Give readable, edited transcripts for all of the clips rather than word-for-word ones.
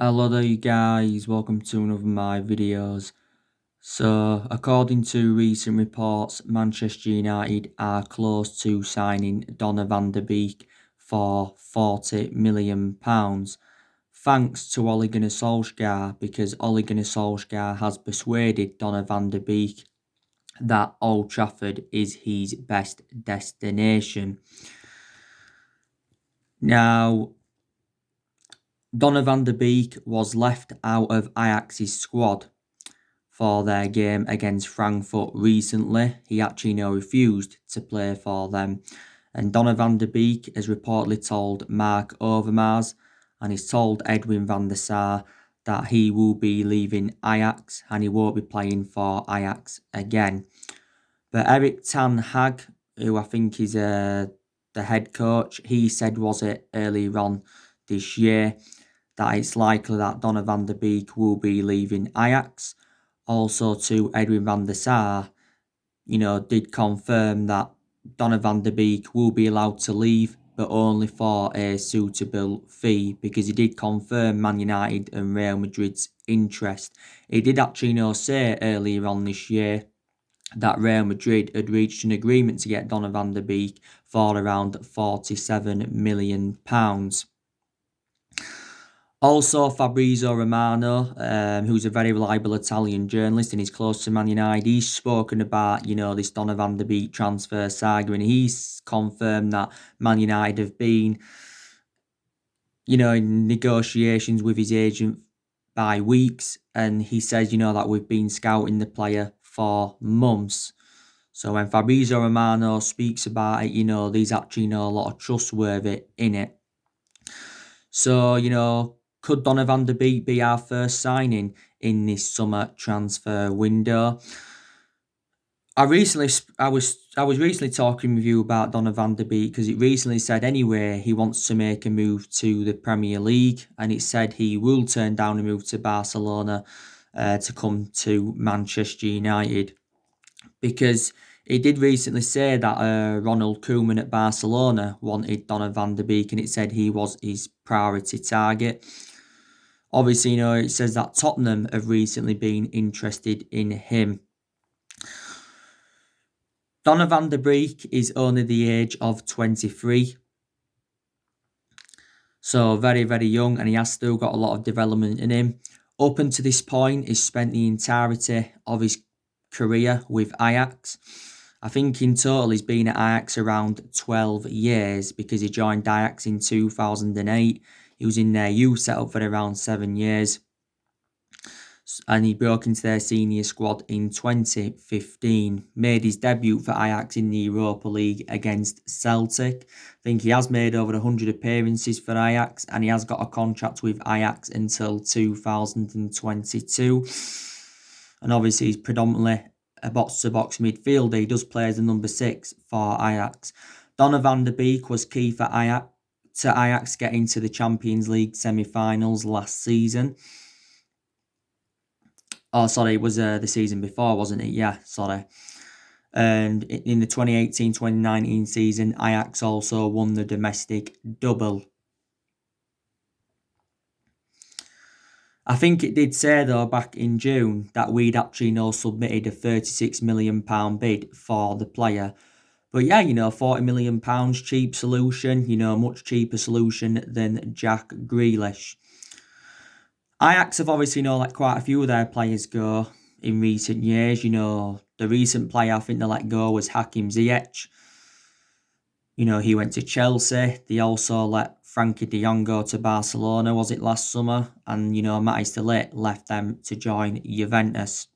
Hello there you guys, welcome to another of my videos. So, according to recent reports, Manchester United are close to signing Donny van de Beek for £40 million. Thanks to Ole Gunnar Solskjaer, because Ole Gunnar Solskjaer has persuaded Donny van de Beek that Old Trafford is his best destination. Now, Donny van de Beek was left out of Ajax's squad for their game against Frankfurt recently. He actually refused to play for them. And Donny van de Beek has reportedly told Mark Overmars and he's told Edwin van der Sar that he will be leaving Ajax and he won't be playing for Ajax again. But Erik ten Hag, who I think is the head coach, he said, was it earlier on this year, that it's likely that Donny van de Beek will be leaving Ajax. Also to Edwin van der Sar, did confirm that Donny van de Beek will be allowed to leave, but only for a suitable fee, because he did confirm Man United and Real Madrid's interest. He did actually say earlier on this year that Real Madrid had reached an agreement to get Donny van de Beek for around £47 million. Also, Fabrizio Romano, who's a very reliable Italian journalist and he's close to Man United, he's spoken about, this Donny van de Beek transfer saga, and he's confirmed that Man United have been, in negotiations with his agent by weeks, and he says, that we've been scouting the player for months. So when Fabrizio Romano speaks about it, there's actually a lot of trustworthy in it. So, could Donny van de Beek be our first signing in this summer transfer window? I was recently talking with you about Donny van de Beek because it recently said anyway he wants to make a move to the Premier League, and it said he will turn down a move to Barcelona to come to Manchester United, because he did recently say that Ronald Koeman at Barcelona wanted Donny van de Beek, and it said he was his priority target. Obviously, it says that Tottenham have recently been interested in him. Donny van de Beek is only the age of 23. So very, very young, and he has still got a lot of development in him. Up until this point, he's spent the entirety of his career with Ajax. I think in total he's been at Ajax around 12 years, because he joined Ajax in 2008. He was in their youth setup for around 7 years. And he broke into their senior squad in 2015. Made his debut for Ajax in the Europa League against Celtic. I think he has made over 100 appearances for Ajax, and he has got a contract with Ajax until 2022. And obviously he's predominantly a box-to-box midfielder. He does play as a number 6 for Ajax. Donny van de Beek was key for Ajax getting to the Champions League semi-finals last season. Oh, sorry, it was the season before, wasn't it? Yeah, sorry. And in the 2018-2019 season, Ajax also won the domestic double. I think it did say, though, back in June that we'd actually submitted a £36 million bid for the player. But yeah, £40 million, cheap solution, much cheaper solution than Jack Grealish. Ajax have obviously let quite a few of their players go in recent years. The recent player I think they let go was Hakim Ziyech. He went to Chelsea. They also let Frankie de Jong go to Barcelona, was it last summer? And, Matthijs de Ligt left them to join Juventus.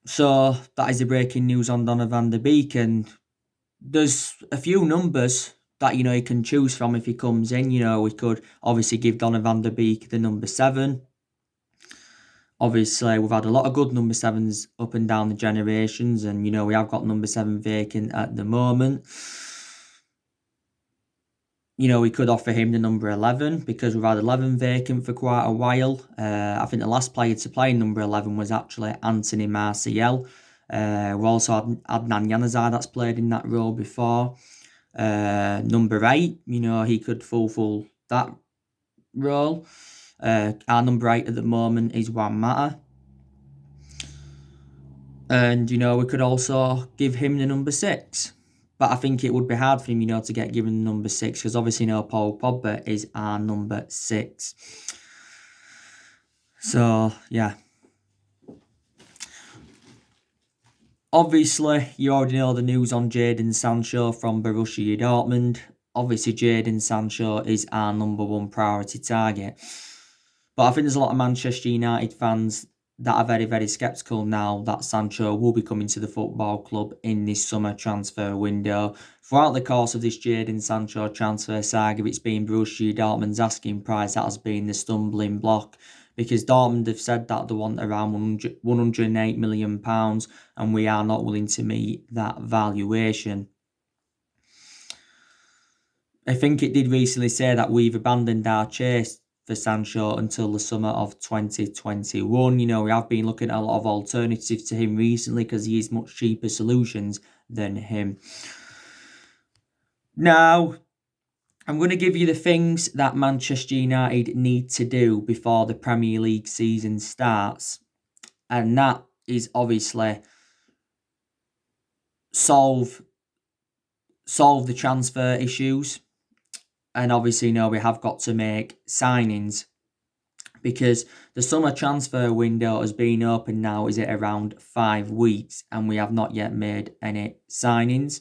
So, that is the breaking news on Donny van de Beek. And there's a few numbers that, he can choose from if he comes in. We could obviously give Donny van de Beek the number 7. Obviously, we've had a lot of good number 7s up and down the generations, and, we have got number 7 vacant at the moment. We could offer him the number 11, because we've had 11 vacant for quite a while. I think the last player to play number 11 was actually Anthony Martial. We also had Adnan Januzaj that's played in that role before. number 8. He could fulfill that role. Our number 8 at the moment is Juan Mata. And, we could also give him the number 6. But I think it would be hard for him, to get given the number 6, because obviously, Paul Pogba is our number 6. So, yeah. Obviously, you already know the news on Jadon Sancho from Borussia Dortmund. Obviously, Jadon Sancho is our number 1 priority target. But I think there's a lot of Manchester United fans that are very, very sceptical now that Sancho will be coming to the football club in this summer transfer window. Throughout the course of this Jadon Sancho transfer saga, it's been Borussia Dortmund's asking price that has been the stumbling block, because Dortmund have said that they want around £108 million, and we are not willing to meet that valuation. I think it did recently say that we've abandoned our chase for Sancho until the summer of 2021. We have been looking at a lot of alternatives to him recently because he is much cheaper solutions than him. Now, I'm going to give you the things that Manchester United need to do before the Premier League season starts. And that is obviously solve the transfer issues. And obviously, we have got to make signings, because the summer transfer window has been open now, is it around 5 weeks, and we have not yet made any signings.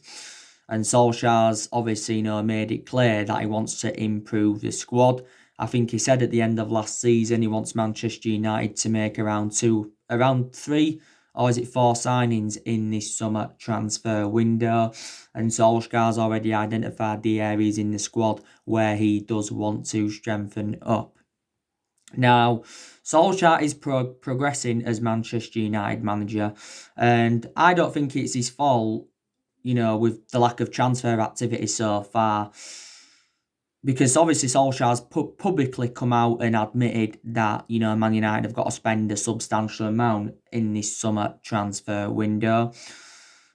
And Solskjaer's obviously, made it clear that he wants to improve the squad. I think he said at the end of last season he wants Manchester United to make around 3, or is it 4 signings in this summer transfer window. And Solskjaer's already identified the areas in the squad where he does want to strengthen up. Now, Solskjaer is progressing as Manchester United manager, and I don't think it's his fault, with the lack of transfer activity so far. Because obviously Solskjaer's publicly come out and admitted that, Man United have got to spend a substantial amount in this summer transfer window.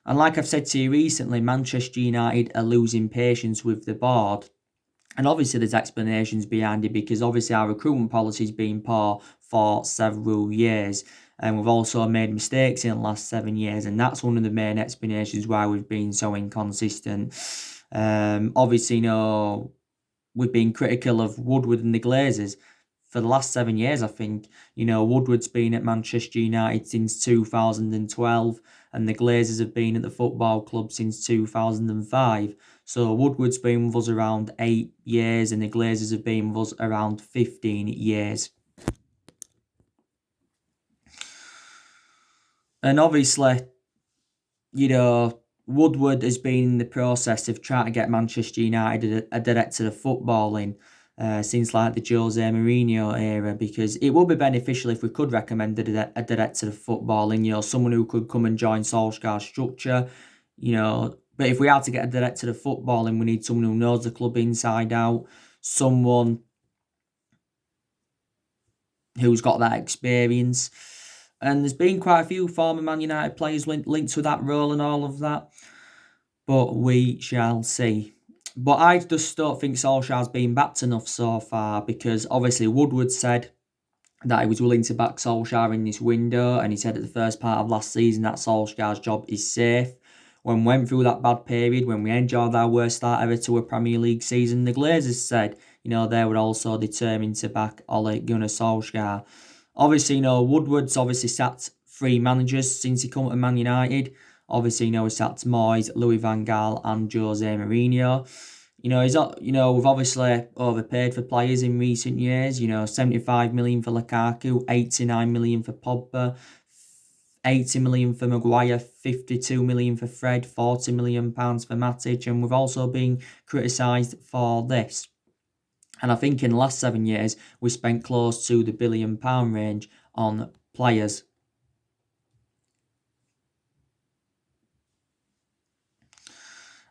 And like I've said to you recently, Manchester United are losing patience with the board. And obviously there's explanations behind it, because obviously our recruitment policy has been poor for several years. And we've also made mistakes in the last 7 years. And that's one of the main explanations why we've been so inconsistent. Obviously, we've been critical of Woodward and the Glazers for the last 7 years, I think. Woodward's been at Manchester United since 2012, and the Glazers have been at the football club since 2005. So Woodward's been with us around 8 years, and the Glazers have been with us around 15 years. And obviously, Woodward has been in the process of trying to get Manchester United a director of footballing since like the Jose Mourinho era, because it would be beneficial if we could recommend a director of footballing, someone who could come and join Solskjaer's structure, But if we had to get a director of footballing, we need someone who knows the club inside out, someone who's got that experience. And there's been quite a few former Man United players linked to that role and all of that. But we shall see. But I just don't think Solskjaer's been backed enough so far, because obviously Woodward said that he was willing to back Solskjaer in this window, and he said at the first part of last season that Solskjaer's job is safe. When we went through that bad period, when we enjoyed our worst start ever to a Premier League season, the Glazers said, they were also determined to back Ole Gunnar Solskjaer. Obviously, Woodward's obviously sacked 3 managers since he come to Man United. Obviously, he sacked Moyes, Louis van Gaal and Jose Mourinho. We've obviously overpaid for players in recent years. 75 million for Lukaku, 89 million for Pogba, 80 million for Maguire, 52 million for Fred, 40 million pounds for Matic, and we've also been criticised for this. And I think in the last 7 years, we spent close to the £1 billion range on players.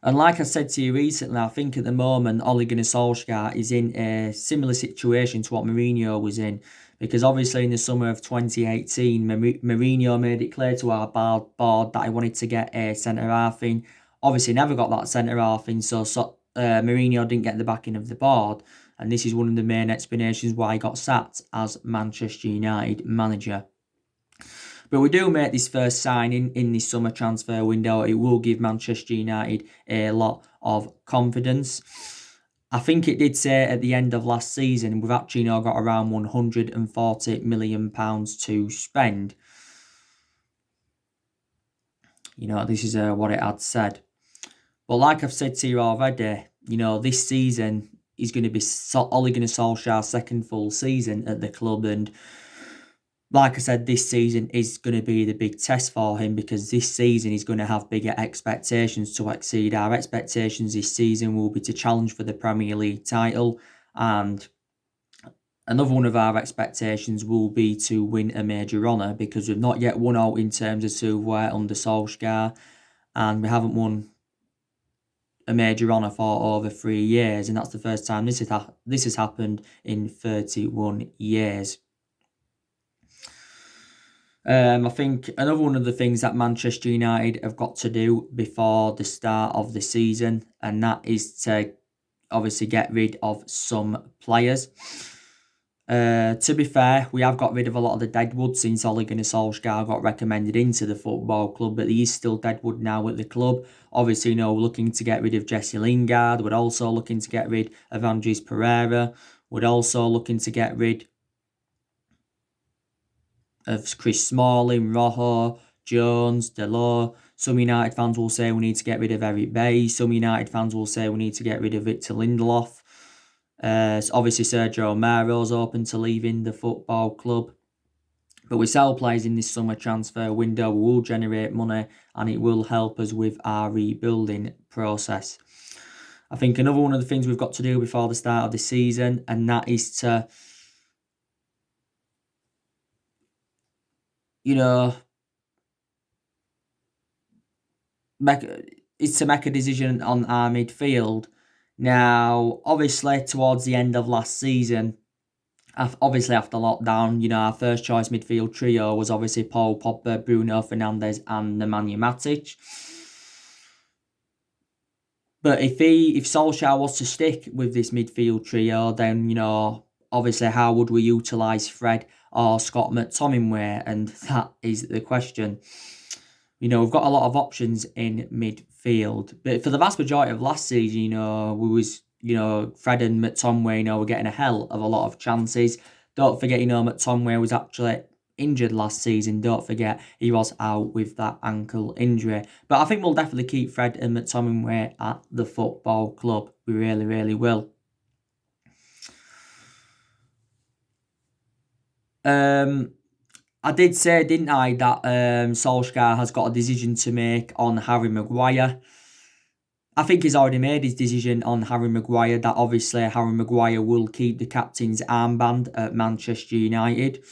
And like I said to you recently, I think at the moment, Ole Gunnar Solskjaer is in a similar situation to what Mourinho was in. Because obviously in the summer of 2018, Mourinho made it clear to our board that he wanted to get a centre-half in. obviously never got that centre half in, so Mourinho didn't get the backing of the board, and this is one of the main explanations why he got sacked as Manchester United manager. But we do make this first signing in this summer transfer window. It will give Manchester United a lot of confidence. I think it did say at the end of last season, we've actually now got around £140 million to spend. This is what it had said. But like I've said to you already, this season is going to be Ole Gunnar Solskjaer's second full season at the club. And like I said, this season is going to be the big test for him, because this season he's going to have bigger expectations to exceed. Our expectations this season will be to challenge for the Premier League title, and another one of our expectations will be to win a major honour, because we've not yet won out in terms of silverware under Solskjaer, and we haven't won a major honour for over 3 years, and that's the first time this has happened in 31 years. I think another one of the things that Manchester United have got to do before the start of the season, and that is to obviously get rid of some players. To be fair, we have got rid of a lot of the deadwood since Ole Gunnar Solskjaer got recommended into the football club, but he is still deadwood now at the club. Obviously, we're looking to get rid of Jesse Lingard. We're also looking to get rid of Andres Pereira. We're also looking to get rid of Chris Smalling, Rojo, Jones, Delors. Some United fans will say we need to get rid of Eric Bailly. Some United fans will say we need to get rid of Victor Lindelof. Obviously, Sergio Romero's open to leaving the football club. But we sell players in this summer transfer window. We will generate money, and it will help us with our rebuilding process. I think another one of the things we've got to do before the start of the season, and that is to make a decision on our midfield. Now, obviously, towards the end of last season, obviously after lockdown, our first choice midfield trio was obviously Paul Pogba, Bruno Fernandes, and Nemanja Matic. But if Solskjaer was to stick with this midfield trio, then obviously how would we utilise Fred or Scott McTominay? And that is the question. We've got a lot of options in midfield, but for the vast majority of last season, Fred and McTominay, were getting a hell of a lot of chances. Don't forget, McTominay was actually injured last season. Don't forget, he was out with that ankle injury. But I think we'll definitely keep Fred and McTominay at the football club. We really, really will. I did say, didn't I, that Solskjaer has got a decision to make on Harry Maguire. I think he's already made his decision on Harry Maguire, that obviously Harry Maguire will keep the captain's armband at Manchester United.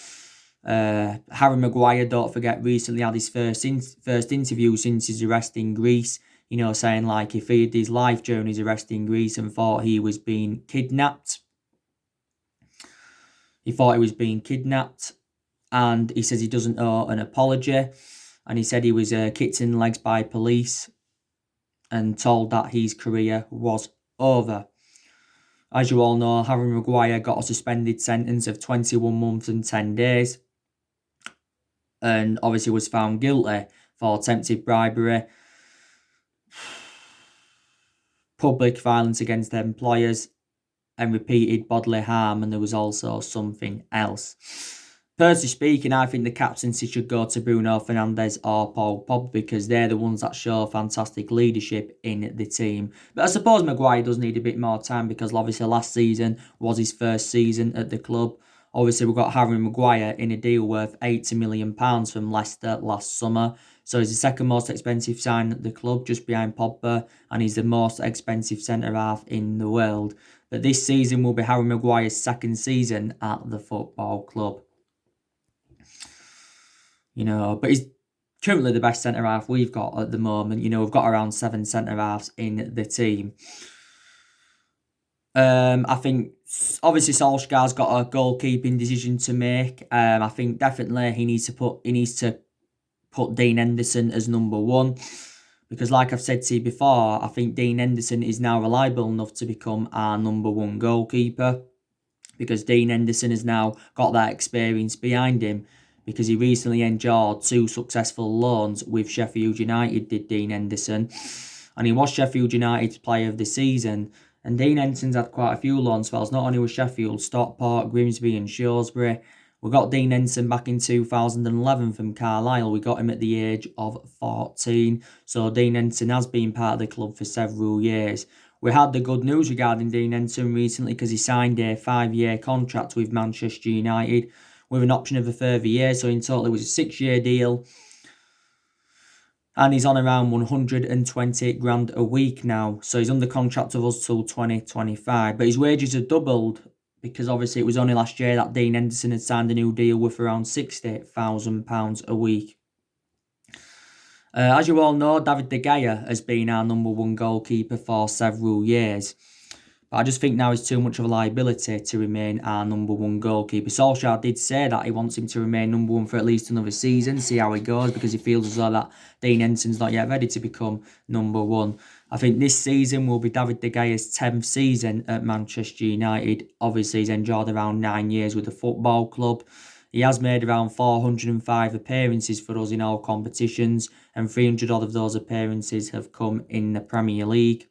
Harry Maguire, don't forget, recently had his first interview since his arrest in Greece, saying like he feared his life during his arrest in Greece and thought he was being kidnapped. And he says he doesn't owe an apology. And he said he was kicked in the legs by police and told that his career was over. As you all know, Harry Maguire got a suspended sentence of 21 months and 10 days. And obviously was found guilty for attempted bribery, public violence against employers, and repeated bodily harm. And there was also something else. Personally speaking, I think the captaincy should go to Bruno Fernandes or Paul Pogba, because they're the ones that show fantastic leadership in the team. But I suppose Maguire does need a bit more time, because obviously last season was his first season at the club. Obviously, we've got Harry Maguire in a deal worth £80 million from Leicester last summer. So he's the second most expensive sign at the club, just behind Pogba, and he's the most expensive centre-half in the world. But this season will be Harry Maguire's second season at the football club. But he's currently the best centre-half we've got at the moment. We've got around 7 centre-halves in the team. I think, obviously, Solskjaer's got a goalkeeping decision to make. I think definitely he needs to put Dean Henderson as number 1, Because like I've said to you before, I think Dean Henderson is now reliable enough to become our number one goalkeeper, because Dean Henderson has now got that experience behind him, because he recently endured 2 successful loans with Sheffield United, did Dean Henderson, and he was Sheffield United's player of the season. And Dean Henderson's had quite a few loan spells, not only with Sheffield, Stockport, Grimsby and Shrewsbury. We got Dean Henderson back in 2011 from Carlisle. We got him at the age of 14. So Dean Henderson has been part of the club for several years. We had the good news regarding Dean Henderson recently, because he signed a 5-year contract with Manchester United with an option of a further year. So in total it was a 6-year deal. And he's on around 120 grand a week now. So he's under contract with us till 2025. But his wages have doubled, because obviously it was only last year that Dean Henderson had signed a new deal with around £60,000 a week. As you all know, David De Gea has been our number one goalkeeper for several years. But I just think now he's too much of a liability to remain our number one goalkeeper. Solskjaer did say that he wants him to remain number one for at least another season, see how he goes, because he feels as though that Dean Henderson's not yet ready to become number one. I think this season will be David De Gea's 10th season at Manchester United. Obviously, he's enjoyed around 9 years with the football club. He has made around 405 appearances for us in all competitions, and 300 odd of those appearances have come in the Premier League.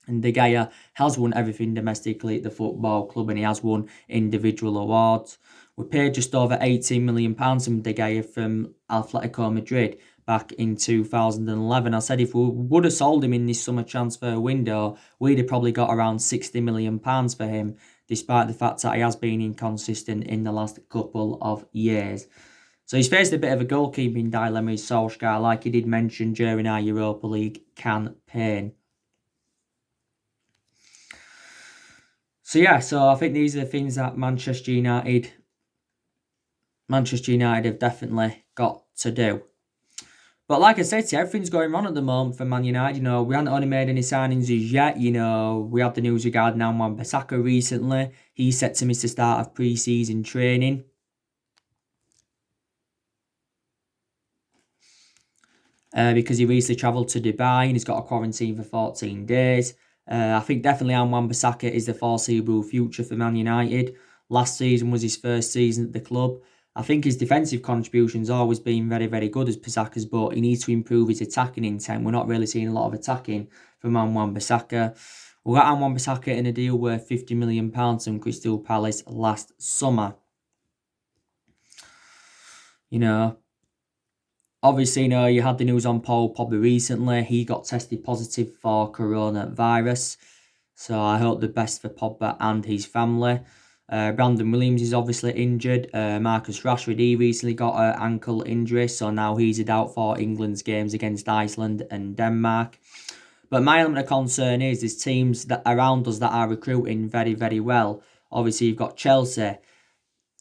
And De Gea has won everything domestically at the football club, and he has won individual awards. We paid just over £18 million from De Gea from Atletico Madrid back in 2011. I said if we would have sold him in this summer transfer window, we'd have probably got around £60 million for him, despite the fact that he has been inconsistent in the last couple of years. So he's faced a bit of a goalkeeping dilemma with Solskjaer, like he did mention during our Europa League campaign. So I think these are the things that Manchester United have definitely got to do. But like I said to you, everything's going wrong at the moment for Man United. We haven't only made any signings as yet. We had the news regarding Wan-Bissaka recently. He's set to miss the start of pre-season training. Because he recently travelled to Dubai and he's got a quarantine for 14 days. I think definitely Wan-Bissaka is the foreseeable future for Man United. Last season was his first season at the club. I think his defensive contribution's always been very, very good as Bissaka's, but he needs to improve his attacking intent. We're not really seeing a lot of attacking from Wan-Bissaka. We got Wan-Bissaka in a deal worth £50 million from Crystal Palace last summer. Obviously, you had the news on Paul Pogba recently. He got tested positive for coronavirus. So I hope the best for Pogba and his family. Brandon Williams is obviously injured. Marcus Rashford, he recently got an ankle injury. So now he's a doubt for England's games against Iceland and Denmark. But my element of concern is there's teams that around us that are recruiting very, very well. Obviously, you've got Chelsea.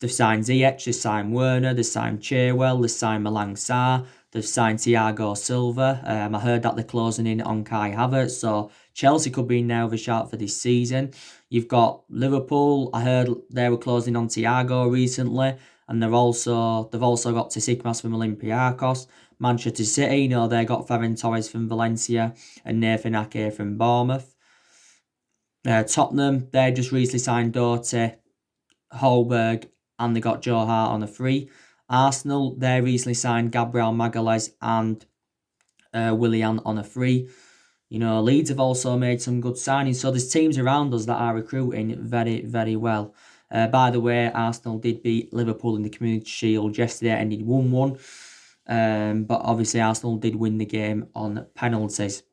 They've signed Ziyech, they've signed Werner, they've signed Chilwell, they've signed Malang Sarr, they've signed Thiago Silva. I heard that they're closing in on Kai Havertz, so Chelsea could be now the shout for this season. You've got Liverpool. I heard they were closing on Thiago recently, and they've also got Tsitsipas from Olympiacos. Manchester City, they got Ferran Torres from Valencia and Nathan Ake from Bournemouth. Tottenham, they just recently signed Doherty, Holberg, and they got Joe Hart on a free. Arsenal, they recently signed Gabriel Magalhaes and Willian on a free. Leeds have also made some good signings. So there's teams around us that are recruiting very, very well. By the way, Arsenal did beat Liverpool in the Community Shield yesterday, ended 1-1. But obviously Arsenal did win the game on penalties.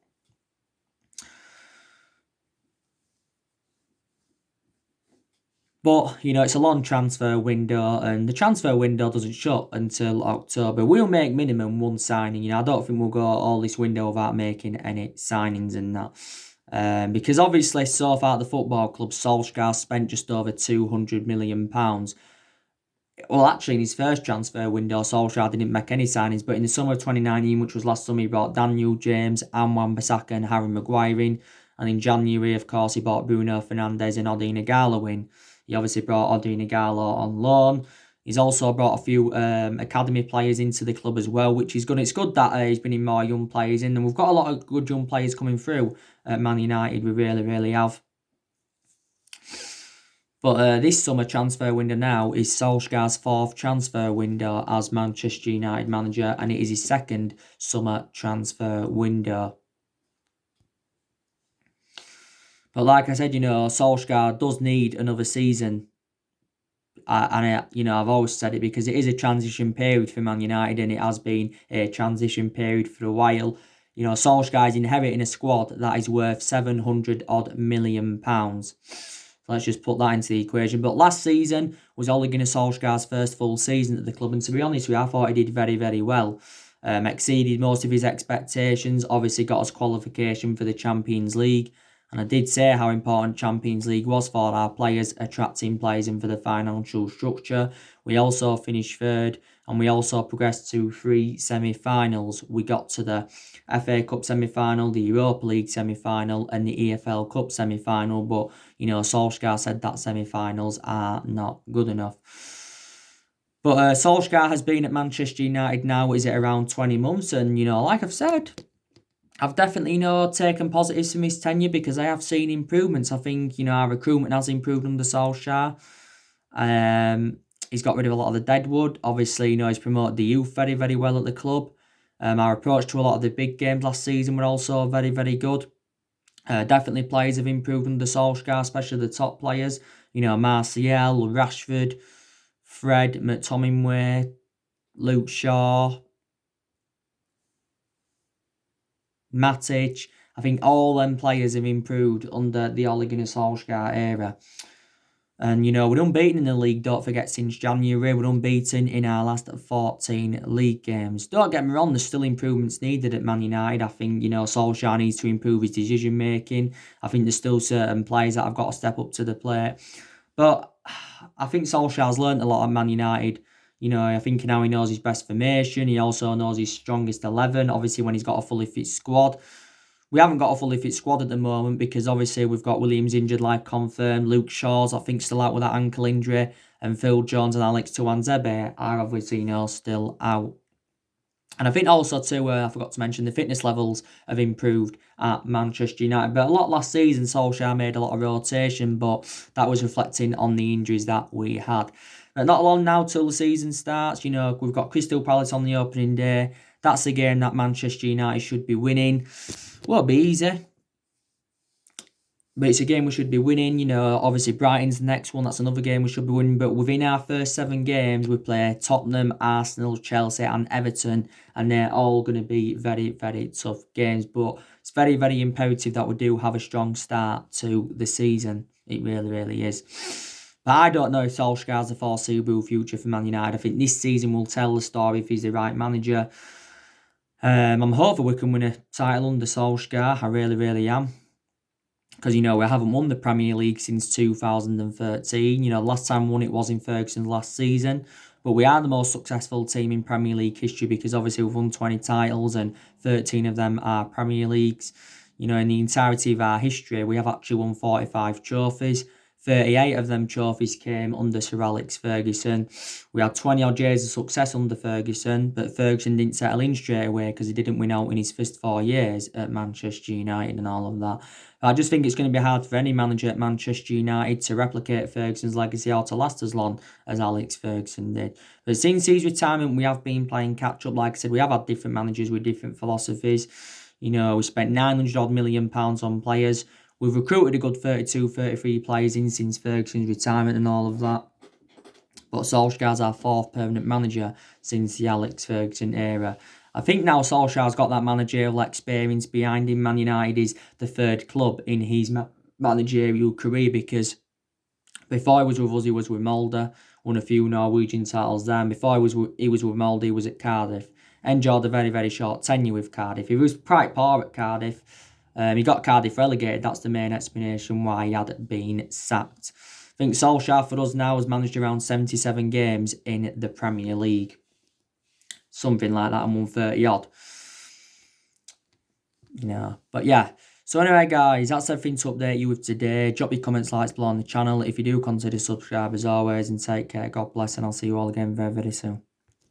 But, it's a long transfer window, and the transfer window doesn't shut until October. We'll make minimum one signing. I don't think we'll go all this window without making any signings and that. Because obviously, so far at the football club, Solskjaer spent just over £200 million. Well, actually, in his first transfer window, Solskjaer didn't make any signings, but in the summer of 2019, which was last summer, he brought Daniel James, Wan-Bissaka and Harry Maguire in. And in January, of course, he bought Bruno Fernandes and Odion Igalo in. He obviously brought Odion Igalo on loan. He's also brought a few academy players into the club as well, which is good. It's good that he's bringing more young players in, and we've got a lot of good young players coming through at Man United. We really, really have. But this summer transfer window now is Solskjaer's fourth transfer window as Manchester United manager, and it is his second summer transfer window. But like I said, Solskjaer does need another season. I've always said it because it is a transition period for Man United, and it has been a transition period for a while. Solskjaer's inheriting a squad that is worth 700 odd million pounds. So let's just put that into the equation. But last season was Ole Gunnar Solskjaer's first full season at the club, and to be honest with you, I thought he did very, very well. Exceeded most of his expectations. Obviously, got us qualification for the Champions League. And I did say how important Champions League was for our players, attracting players in for the financial structure. We also finished third, and we also progressed to 3 semi-finals. We got to the FA Cup semi-final, the Europa League semi-final, and the EFL Cup semi-final. But, Solskjaer said that semi-finals are not good enough. But Solskjaer has been at Manchester United now, is it around 20 months? And, like I've said, I've definitely, taken positives from his tenure because I have seen improvements. I think, our recruitment has improved under Solskjaer. He's got rid of a lot of the deadwood. Obviously, he's promoted the youth very, very well at the club. Our approach to a lot of the big games last season were also very, very good. Definitely players have improved under Solskjaer, especially the top players. Martial, Rashford, Fred, McTominay, Luke Shaw, Matic. I think all them players have improved under the Ole Gunnar Solskjaer era. And, we're unbeaten in the league, don't forget, since January. We're unbeaten in our last 14 league games. Don't get me wrong, there's still improvements needed at Man United. I think, Solskjaer needs to improve his decision making. I think there's still certain players that have got to step up to the plate. But I think Solskjaer's learnt a lot at Man United. I think now he knows his best formation. He also knows his strongest 11. Obviously, when he's got a fully fit squad. We haven't got a fully fit squad at the moment because obviously we've got Williams injured, like confirmed. Luke Shaw's, I think, still out with that ankle injury. And Phil Jones and Alex Tuanzebe are obviously, still out. And I think also too, I forgot to mention, the fitness levels have improved at Manchester United. But a lot last season, Solskjaer made a lot of rotation, but that was reflecting on the injuries that we had. Not long now till the season starts. We've got Crystal Palace on the opening day. That's a game that Manchester United should be winning. Won't be easy, but it's a game we should be winning. Obviously Brighton's the next one. That's another game we should be winning. But within our first 7 games, we play Tottenham, Arsenal, Chelsea and Everton. And they're all going to be very, very tough games. But it's very, very imperative that we do have a strong start to the season. It really, really is. But I don't know if Solskjaer's a foreseeable future for Man United. I think this season will tell the story if he's the right manager. I'm hoping we can win a title under Solskjaer. I really, really am. Because, we haven't won the Premier League since 2013. Last time we won it was in Ferguson's last season. But we are the most successful team in Premier League history because obviously we've won 20 titles and 13 of them are Premier Leagues. In the entirety of our history, we have actually won 45 trophies. 38 of them trophies came under Sir Alex Ferguson. We had 20 odd years of success under Ferguson, but Ferguson didn't settle in straight away because he didn't win out in his first 4 years at Manchester United and all of that. I just think it's going to be hard for any manager at Manchester United to replicate Ferguson's legacy or to last as long as Alex Ferguson did. But since his retirement, we have been playing catch-up. Like I said, we have had different managers with different philosophies. We spent 900 odd million pounds on players. We've recruited a good 32, 33 players in since Ferguson's retirement and all of that. But Solskjaer's our 4th permanent manager since the Alex Ferguson era. I think now Solskjaer's got that managerial experience behind him. Man United is the 3rd club in his managerial career because before he was with us, he was with Molde, won a few Norwegian titles there. And before he was with Molde, he was at Cardiff. Enjoyed a very, very short tenure with Cardiff. He was quite poor at Cardiff. He got Cardiff relegated. That's the main explanation why he had been sacked. I think Solskjaer for us now has managed around 77 games in the Premier League. Something like that, and won 30 odd. But yeah, So anyway, guys, that's everything to update you with today. Drop your comments, likes below on the channel. If you do, consider subscribe as always, and take care. God bless, and I'll see you all again very, very soon.